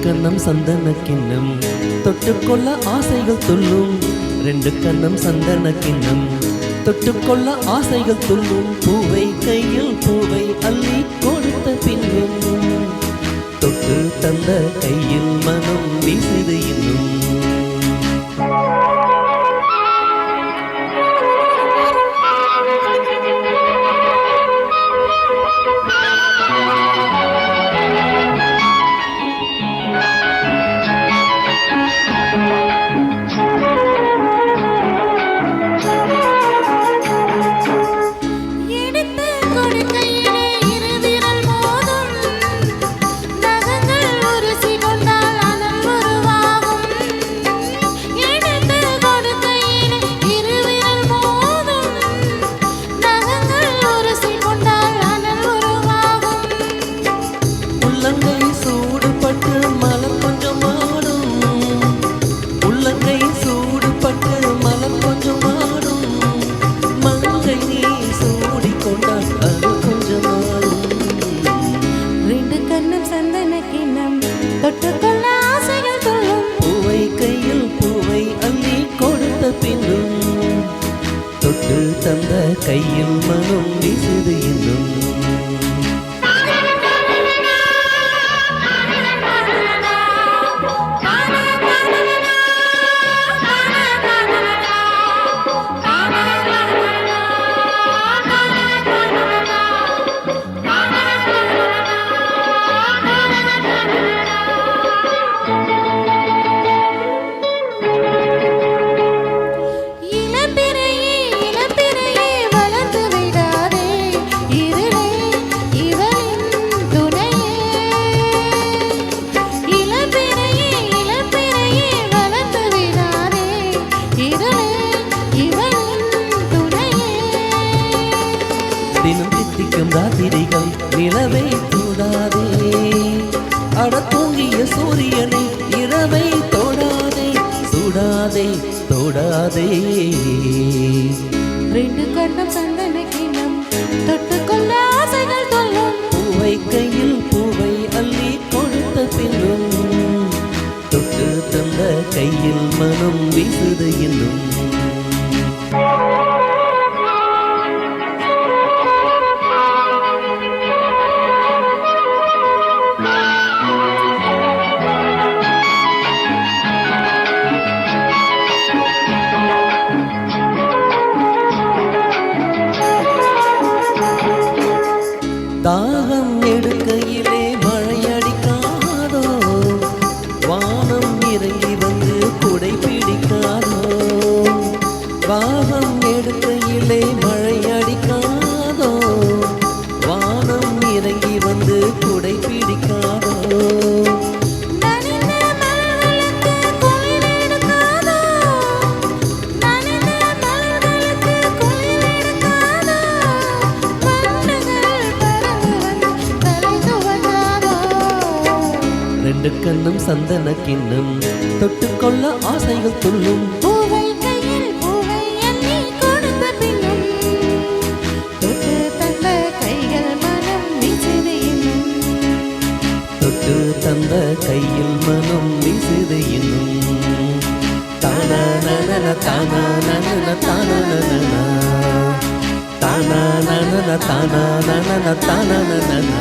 கண்ணம் சந்தன கிண்ணம் தொட்டுக்கொள்ள ஆசைகள் துள்ளும். ரெண்டு கண்ணம் சந்தன கிண்ணம் தொட்டுக்கொள்ள ஆசைகள் துள்ளும். பூவை கையில் பூவை அள்ளி கொடுத்த பின்னும் தொட்டு தந்த கையில் மனம் வீசுது இன்னும். தொட்டுக்கொள்ள ஆசைகள் துள்ளும். பூவை கையில் பூவை அள்ளி கொடுத்த பின்னும் தொட்டு தந்த கையில் மனம் வீசுது இன்னும். தினம் தித்திக்கும் ராத்திரிகள் நிலவை தொடாதே. அட தூங்கிய சூரியனை இரவை தொடாதே. சுடாதே தொடாதே. ரெண்டு கண்ணம் சந்தன கிண்ணம் தொட்டுக்கொள்ள ஆசைகள் துள்ளும். பூவை கையில் பூவை அள்ளி கொடுத்த பின்னும் தொட்டு தந்த கையில் மனம் வீசுது இன்னும். தாகம் எடுக்கையிலே மழையடிக்காதோ. வானம் இறங்கி வந்து குடை பிடிக்காதோ. தாகம் எடுக்கையிலே மழையடிக்காதோ. வானம் இறங்கி வந்து குடை பிடிக்காதோ. ரெண்டு கண்ணும் சந்தன கிண்ணம் தொட்டுக்கொள்ள ஆசைகள் துள்ளும். பூவை கையில் பூவை அள்ளி கொடுத்த பின்னும் தொட்டு தந்த கைகள் மனம் வீசுது இன்னும். தொட்டு தந்த கையில் மனம் வீசுது இன்னும். தானா நன தானா நன தானா நன தானா நன தானா நன தானா நன.